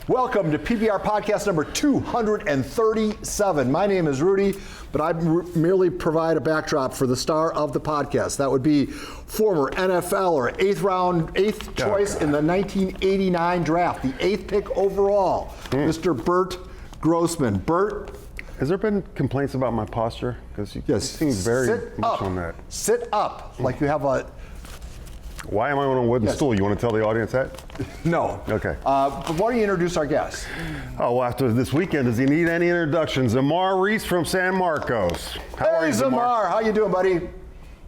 Welcome to PPR podcast number 237. My name is Rudy, but I merely provide a backdrop for the star of the podcast. That would be former NFLer, eighth choice in the 1989 draft, the 8th pick overall, Mr. Burt Grossman. Burt? Has there been complaints about my posture? Because you seem very much on that. Sit up, like you have a... Why am I on a wooden stool? You want to tell the audience that? No. Okay. But why don't you introduce our guest? Oh, well, after this weekend, does he need any introductions? Zamar Reese from San Marcos. How are you, Zamar? How you doing, buddy?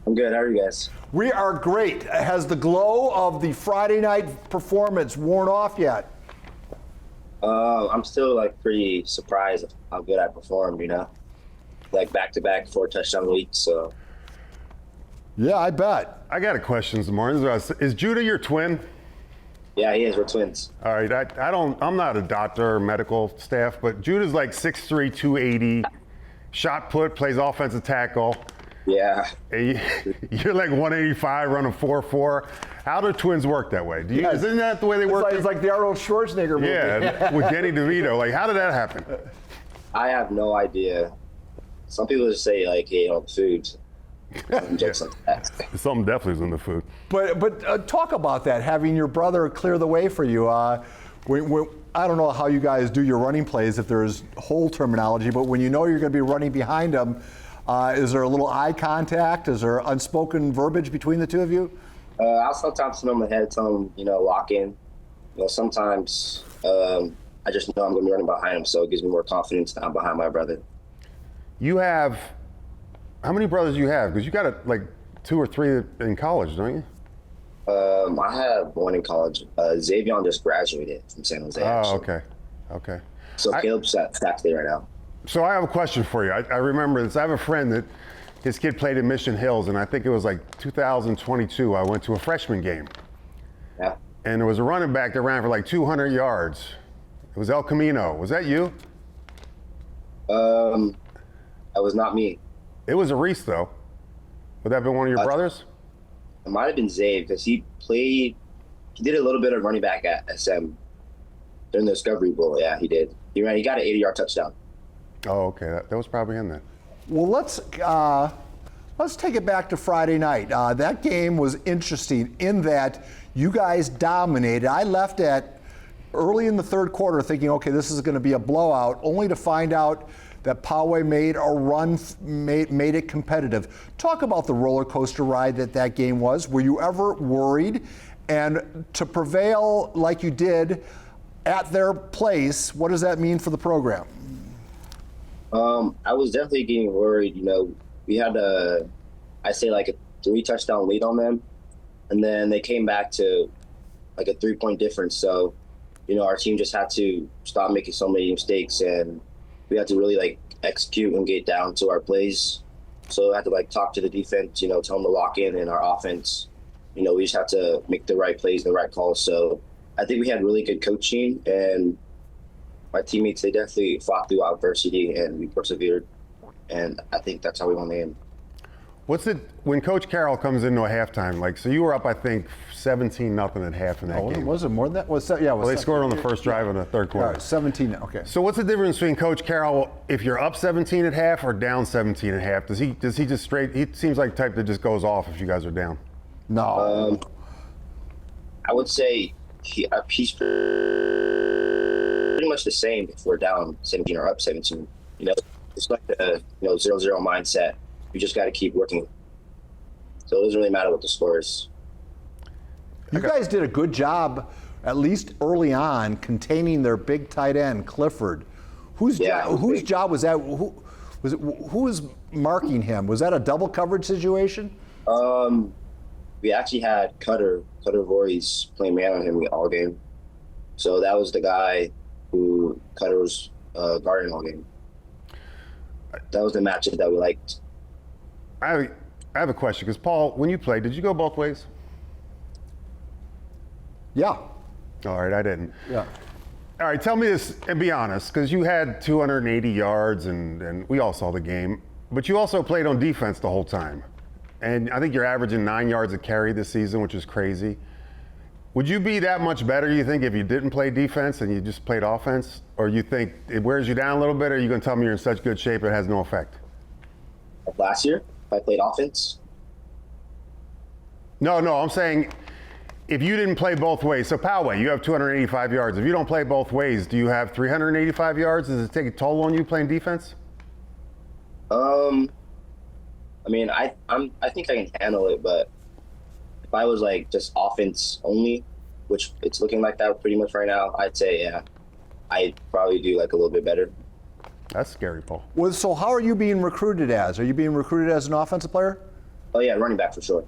I'm good. How are you guys? We are great. Has the glow of the Friday night performance worn off yet? I'm still pretty surprised at how good I performed, back-to-back 4-touchdown weeks, so. Yeah, I bet. I got a question, Zamar. Is Judah your twin? Yeah, he is. We're twins. All right. I'm not a doctor or medical staff, but Judah's like 6'3", 280, shot put, plays offensive tackle. Yeah. You're like 185, running 4.4. How do twins work that way? Isn't that the way they work? It's like the Arnold Schwarzenegger movie. Yeah, with Danny DeVito. Like, how did that happen? I have no idea. Some people just say, hey, food. Something definitely is in the food. But talk about that, having your brother clear the way for you. I don't know how you guys do your running plays, if there's whole terminology, but when you know you're going to be running behind him, is there a little eye contact? Is there unspoken verbiage between the two of you? I'll sometimes tell him ahead, tell him, lock in. Sometimes I just know I'm going to be running behind him, so it gives me more confidence that I'm behind my brother. How many brothers do you have? Because you got 2 or 3 in college, don't you? I have one in college. Xavier just graduated from San Jose. Oh, okay. So Caleb's at Sac State right now. So I have a question for you. I remember this. I have a friend that his kid played in Mission Hills, and I think it was 2022. I went to a freshman game. Yeah. And there was a running back that ran for 200 yards. It was El Camino. Was that you? That was not me. It was a Reese, though. Would that have been one of your brothers? It might have been Zave, because he did a little bit of running back at SM during the Discovery Bowl. Yeah, he did. He got an 80-yard touchdown. Oh, okay. That was probably him then. Well, let's take it back to Friday night. That game was interesting in that you guys dominated. I left at early in the third quarter thinking, okay, this is going to be a blowout, only to find out that Poway made a run, made it competitive. Talk about the roller coaster ride that game was. Were you ever worried? And to prevail like you did at their place, what does that mean for the program? I was definitely getting worried. We had a 3-touchdown lead on them, and then they came back to a 3-point difference. So, our team just had to stop making so many mistakes, and we had to really execute and get down to our plays. So I had to talk to the defense, tell them to lock in our offense. We just have to make the right plays, the right calls. So I think we had really good coaching, and my teammates, they definitely fought through adversity and we persevered. And I think that's how we won the game. When Coach Carroll comes into a halftime, so you were up, I think, 17-0 at half in that game. Was it more than that? They scored on the first drive of the third quarter. All right, 17, okay. So what's the difference between Coach Carroll if you're up 17 at half or down 17 at half? Does he just he seems like the type that just goes off if you guys are down? No. I would say he's pretty much the same if we're down 17 or up 17. It's like the 0-0 mindset. You just got to keep working. So it doesn't really matter what the score is. You guys did a good job, at least early on, containing their big tight end, Clifford. Whose job was that? Who was marking him? Was that a double coverage situation? We actually had Cutter Voorhees playing man on him all game. So that was the guy who Cutter was guarding all game. That was the matchup that we liked. I have a question, because Paul, when you played, did you go both ways? Yeah. All right, I didn't. Yeah. All right, tell me this, and be honest, because you had 280 yards, and we all saw the game, but you also played on defense the whole time. And I think you're averaging 9 yards a carry this season, which is crazy. Would you be that much better, you think, if you didn't play defense and you just played offense? Or you think it wears you down a little bit, or are you going to tell me you're in such good shape it has no effect? Like last year, if I played offense. No, I'm saying if you didn't play both ways. So Poway, you have 285 yards. If you don't play both ways, do you have 385 yards? Does it take a toll on you playing defense? I mean, I think I can handle it, but if I was like just offense only, which it's looking like that pretty much right now, I'd say yeah, I'd probably do like a little bit better. That's scary, Paul. Well, so how are you being recruited as? Are you being recruited as an offensive player? Oh yeah, running back for sure.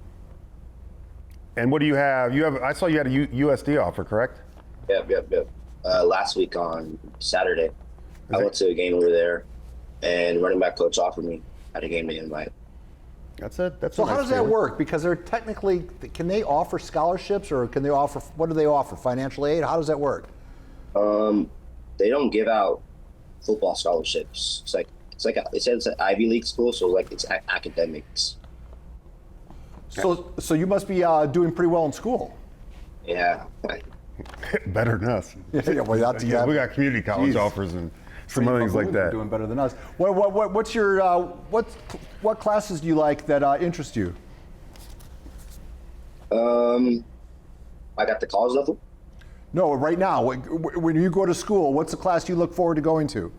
And what do you have? I saw you had a USD offer, correct? Yep. Last week on Saturday, I went to a game over there, and running back coach offered me at a game day invite. That's So a how nice does that feeling. work? Because they're technically, can they offer scholarships, or can they offer, what do they offer? Financial aid? How does that work? They don't give out football scholarships. It says it's an Ivy League school, so like it's academics. So you must be doing pretty well in school. Yeah. Better than us. Yeah, well, that's, Yeah, we got community college Jeez. offers and some other things like that. Doing better than us. What's your what classes do you like that interest you? I got the college level. No, right now, when you go to school, what's the class you look forward to going to?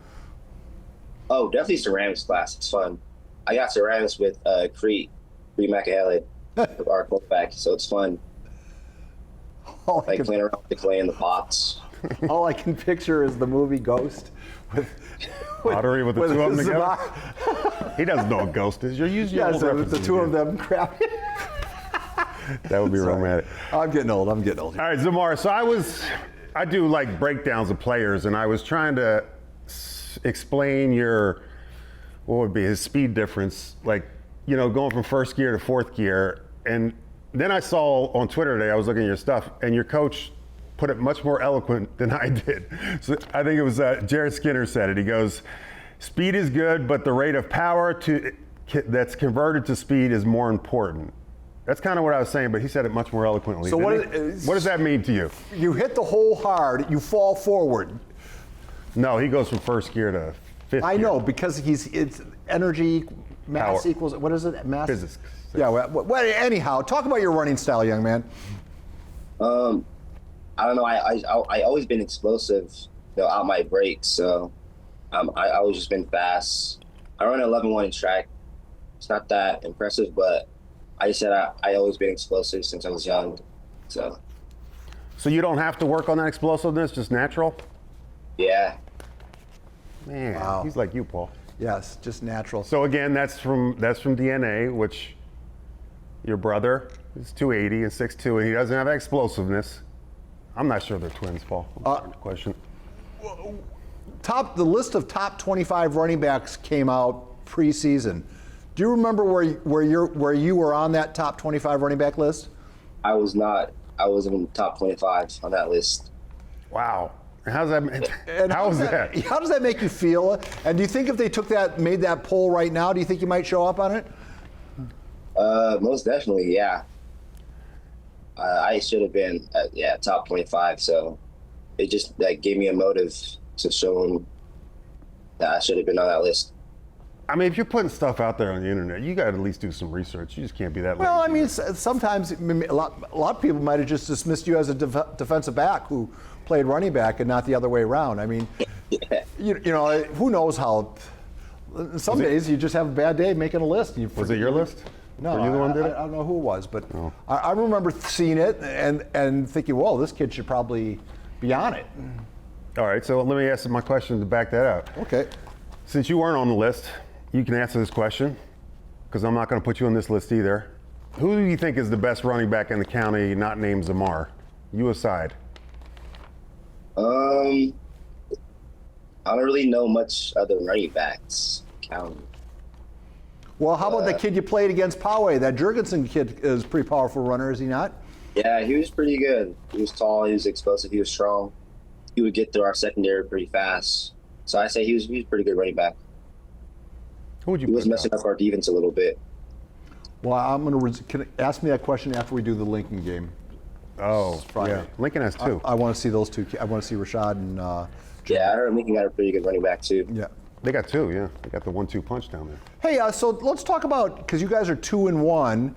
Oh, definitely ceramics class. It's fun. I got ceramics with Crete McAhaley, our quarterback, so it's fun. All I Like can, playing around with the clay in the pots. all I can picture is the movie Ghost with Pottery with the two of them together? Zamar- He doesn't know what Ghost is. You're using your Yes, old the references two of again. them crap. That would be romantic. I'm getting old. All right, Zamar. So I do like breakdowns of players, and I was trying to explain what would be his speed difference, like, going from first gear to fourth gear. And then I saw on Twitter today, I was looking at your stuff, and your coach put it much more eloquent than I did. So I think it was Jared Skinner said it. He goes, speed is good, but the rate of power that's converted to speed is more important. That's kind of what I was saying, but he said it much more eloquently. So what does that mean to you? You hit the hole hard, you fall forward. No, he goes from first gear to fifth I gear. know, because it's energy, mass Power. equals, what is it? Mass? Physics. Yeah, well, anyhow, talk about your running style, young man. I don't know. I always been explosive, out my breaks. So I always just been fast. I run 11.1 in track. It's not that impressive, but I just said I always been explosive since I was young. So you don't have to work on that explosiveness, just natural? yeah. Man, Wow. he's like you, Paul. Yes, just natural. So again, that's from DNA, which your brother is 280 and 6'2", and he doesn't have explosiveness. I'm not sure they're twins, Paul. Question. The list of top 25 running backs came out preseason. Do you remember where you were on that top 25 running back list? I was not. I was in the top 25 on that list. Wow. How's that? And How was that? How does that make you feel? And do you think if they made that poll right now, do you think you might show up on it? Most definitely, yeah. I should have been at top 25, so it just gave me a motive to show them that I should have been on that list. I mean, if you're putting stuff out there on the internet, you got to at least do some research. You just can't be that lazy. Well, I mean, sometimes a lot of people might have just dismissed you as a defensive back who played running back and not the other way around. I mean, who knows how? Some days you just have a bad day making a list. Was it your list? No, Were you the one that did it? I don't know who it was, but I remember seeing it and thinking, whoa, this kid should probably be on it. All right, so let me ask my question to back that up. Okay. Since you weren't on the list, you can answer this question, because I'm not going to put you on this list either. Who do you think is the best running back in the county not named Zamar? You aside. I don't really know much other running backs. Well, how about that kid you played against Poway? That Jurgensen kid is a pretty powerful runner, is he not? Yeah, he was pretty good. He was tall, he was explosive, he was strong. He would get through our secondary pretty fast. So I say he was a pretty good running back. Who would you He was put messing down? up our defense a little bit. Well, I'm going to ask me that question after we do the Lincoln game. Oh, Friday. yeah. Lincoln has two. I want to see those two. I want to see Rashad and. Yeah, I heard Lincoln got a pretty good running back too. Yeah. They got two, yeah. They got the 1-2 punch down there. Hey, so let's talk about, because you guys are 2-1.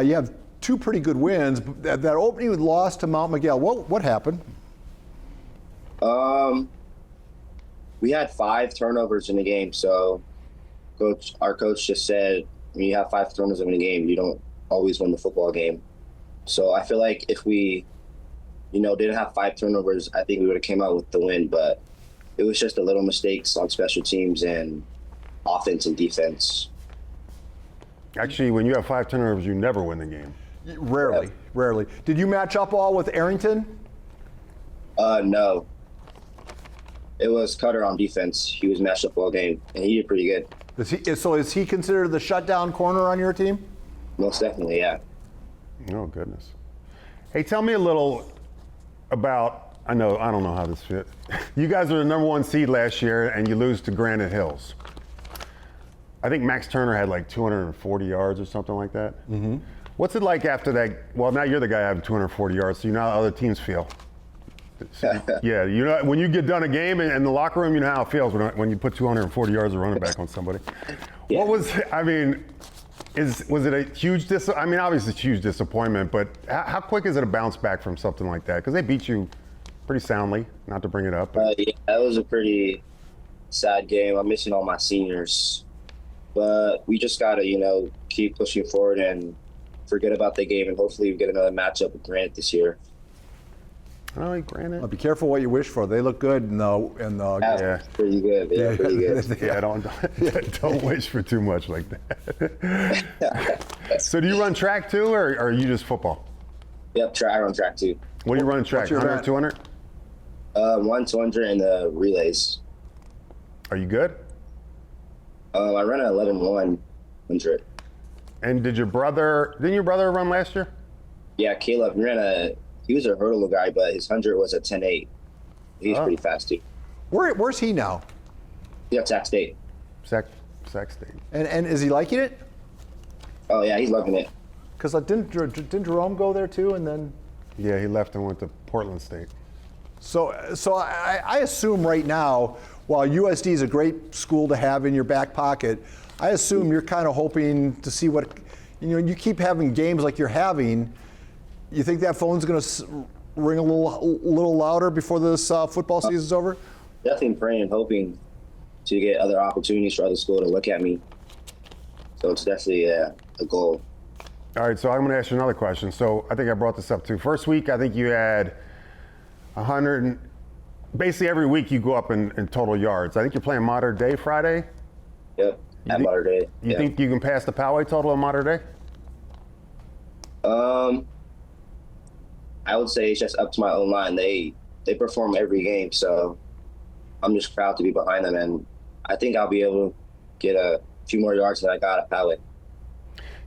You have two pretty good wins. That opening loss to Mount Miguel. What happened? We had 5 turnovers in the game, so our coach just said, when you have 5 turnovers in a game, you don't always win the football game. So I feel like if we, didn't have 5 turnovers, I think we would have came out with the win. But it was just a little mistakes on special teams and offense and defense. Actually, when you have 5 turnovers, you never win the game. Rarely. Did you match up all with Arrington? No. It was Cutter on defense. He was matched up all game, and he did pretty good. Is he considered the shutdown corner on your team? Most definitely, yeah. Oh, goodness. Hey, tell me a little about, I don't know how this fits. You guys are the #1 seed last year, and you lose to Granite Hills. I think Max Turner had like 240 yards or something like that. Mm-hmm. What's it like after that? Well, now you're the guy having 240 yards, so you know how other teams feel. Yeah, when you get done a game in the locker room, you know how it feels when you put 240 yards of running back on somebody. Yeah. Was it a huge obviously it's a huge disappointment, but how quick is it to bounce back from something like that? Because they beat you pretty soundly, not to bring it up. Yeah, that was a pretty sad game. I'm missing all my seniors. But we just got to, keep pushing forward and forget about the game, and hopefully we get another matchup with Grant this year. Oh, Granite. Be careful what you wish for. They look good Yeah, pretty good. Yeah, pretty good. Yeah, don't wish for too much like that. So do you run track too, or are you just football? Yep, I run track too. What do you run in track? 100, 200? 1, 200, and the relays. Are you good? I ran an 11-100. And didn't your brother run last year? Yeah, Caleb he was a hurdle guy, but his 100 was a 10.8. He's pretty fast too. Where's he now? Yeah, Sac State. Sac State. And is he liking it? Oh yeah, he's loving it. Because didn't Jerome go there too, and then? Yeah, he left and went to Portland State. So I assume right now, while USD is a great school to have in your back pocket, I assume you're kind of hoping to see what, you keep having games like you're having. You think that phone's going to ring a little louder before this football season's over? Definitely praying and hoping to get other opportunities for other schools to look at me. So it's definitely a goal. All right, so I'm going to ask you another question. So I think I brought this up too. First week, I think you had 100. Basically, every week you go up in total yards. I think you're playing Mater Dei Friday. Yep, at Mater Dei. You think you can pass the Poway total in Mater Dei? I would say it's just up to my own line. They perform every game, so I'm just proud to be behind them, and I think I'll be able to get a few more yards than I got at Poway.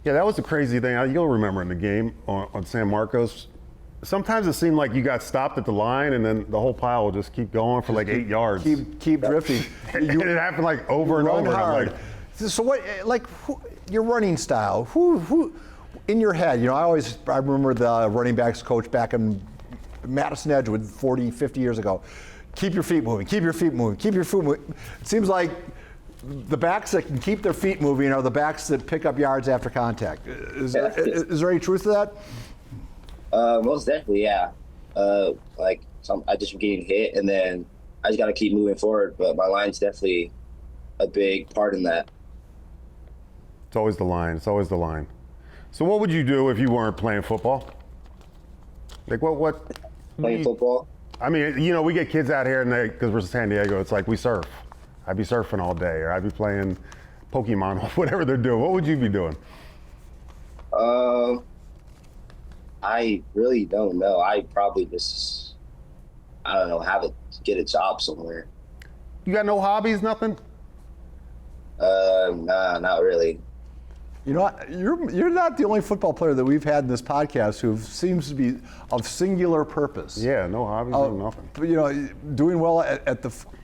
Yeah, that was the crazy thing. You'll remember in the game on San Marcos. Sometimes it seemed like you got stopped at the line, and then the whole pile will just keep going for like 8 yards. Keep drifting. And it happened like over and over. Hard. So what, your running style? Who in your head? I remember the running backs coach back in Madison Edgewood 40, 50 years ago. Keep your feet moving. Keep your feet moving. Keep your feet moving. It seems like the backs that can keep their feet moving are the backs that pick up yards after contact. Is there any truth to that? Most definitely, yeah. I just getting hit, and then I just got to keep moving forward. But my line's definitely a big part in that. It's always the line. It's always the line. So what would you do if you weren't playing football? Like what? Playing football? I mean, we get kids out here, and because we're San Diego, it's like we surf. I'd be surfing all day, or I'd be playing Pokemon, or whatever they're doing. What would you be doing? I really don't know. I probably just, get a job somewhere. You got no hobbies, nothing? Nah, not really. You're not the only football player that we've had in this podcast who seems to be of singular purpose. Yeah, no hobbies, no nothing. But, doing well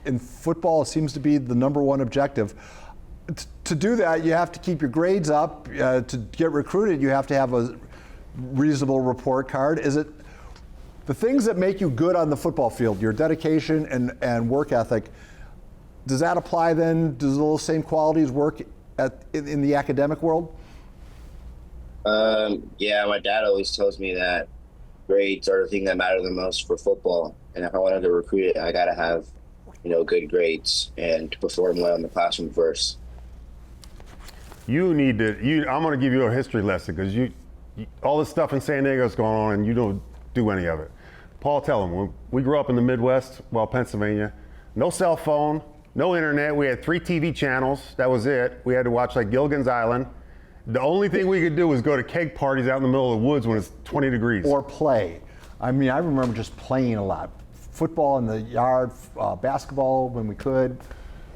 in football seems to be the #1 objective. To do that, you have to keep your grades up. To get recruited, you have to have a reasonable report card. Is it the things that make you good on the football field, your dedication and work ethic, does that apply then? Does those same qualities work in the academic world? Yeah, my dad always tells me that grades are the thing that matter the most for football. And if I wanted to recruit it, I got to have, good grades and to perform well in the classroom first. You need to. I'm going to give you a history lesson because you all this stuff in San Diego is going on and you don't do any of it. Paul, tell him. When we grew up in the Midwest, Pennsylvania, no cell phone, no internet. We had 3 TV channels. That was it. We had to watch like Gilligan's Island. The only thing we could do was go to keg parties out in the middle of the woods when it's 20 degrees. Or play. I mean, I remember just playing a lot. Football in the yard, basketball when we could.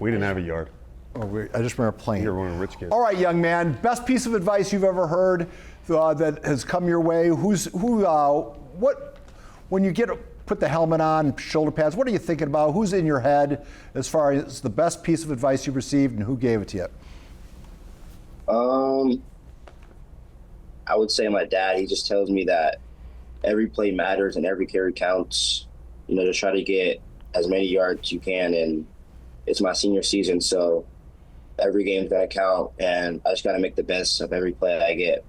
We didn't have a yard. I just remember playing. You're one of the rich kids. All right, young man. Best piece of advice you've ever heard that has come your way? What? When you put the helmet on, shoulder pads, what are you thinking about? Who's in your head as far as the best piece of advice you've received, and who gave it to you? I would say my dad. He just tells me that every play matters and every carry counts. Just try to get as many yards as you can. And it's my senior season, so every game's gonna count, and I just gotta make the best of every play I get.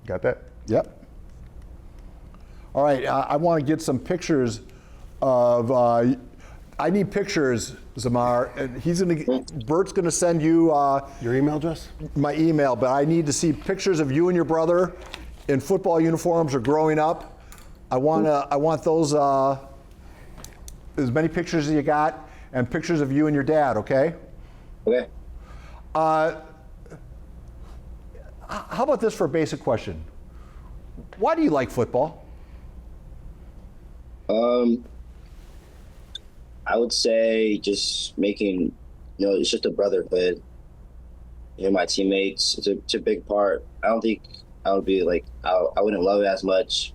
Got that? Yep. All right, I want to get some pictures of. I need pictures, Zamar, and Burt's gonna send you Your email address? my email, but I need to see pictures of you and your brother in football uniforms or growing up. I want those as many pictures as you got, and pictures of you and your dad. Okay. Okay. How about this for a basic question? Why do you like football? I would say just making, it's just a brotherhood. My teammates, it's a big part. I don't think I would be I wouldn't love it as much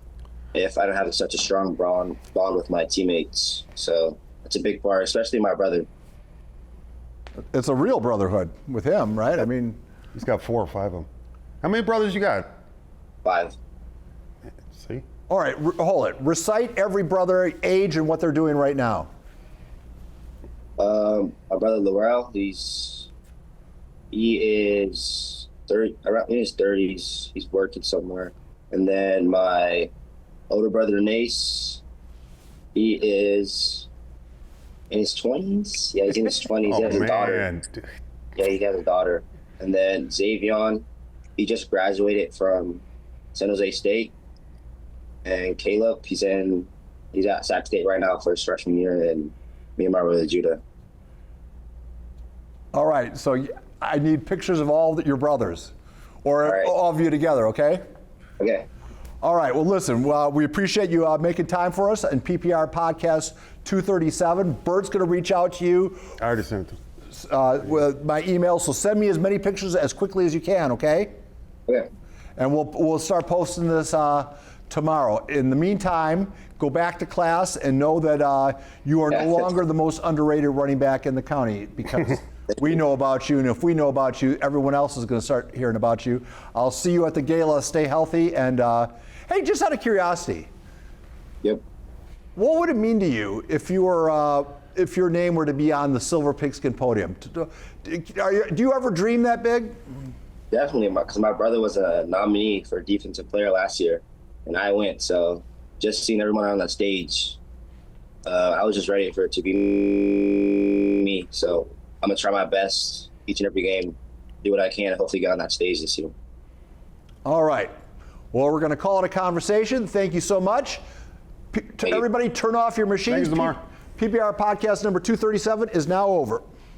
if I don't have such a strong bond with my teammates. So it's a big part, especially my brother. It's a real brotherhood with him, right? I mean, He's got 4 or 5 of them. How many brothers you got? 5. See? all right, hold it. Recite every brother, age, and what they're doing right now. My brother Laurel, he is 30, around in his 30s. He's working somewhere. And then my older brother Nace, he is in his 20s. Yeah, he's in his 20s. He has a daughter. Yeah, he has a daughter. And then Xavion, he just graduated from San Jose State. And Caleb, he's at Sac State right now for his freshman year, and me and my brother Judah. All right, so I need pictures of all your brothers, or all of you together, okay? Okay. All right, well, listen, we appreciate you making time for us and PPR Podcast 237. Burt's going to reach out to you. I already sent it. With my email, so send me as many pictures as quickly as you can, okay? Okay. And we'll start posting this tomorrow. In the meantime, go back to class and know that you are no longer the most underrated running back in the county, because we know about you, and if we know about you, everyone else is going to start hearing about you. I'll see you at the gala. Stay healthy, and hey, just out of curiosity, Yep. what would it mean to you if you were if your name were to be on the Silver Pigskin podium? Do you ever dream that big? Definitely, because my brother was a nominee for Defensive Player last year, and I went. So just seeing everyone on that stage, I was just ready for it to be me. So I'm going to try my best each and every game, do what I can, and hopefully get on that stage this year. All right. Well, we're going to call it a conversation. Thank you so much. Everybody turn off your machines. Thanks, Zamar. PPR Podcast number 237 is now over.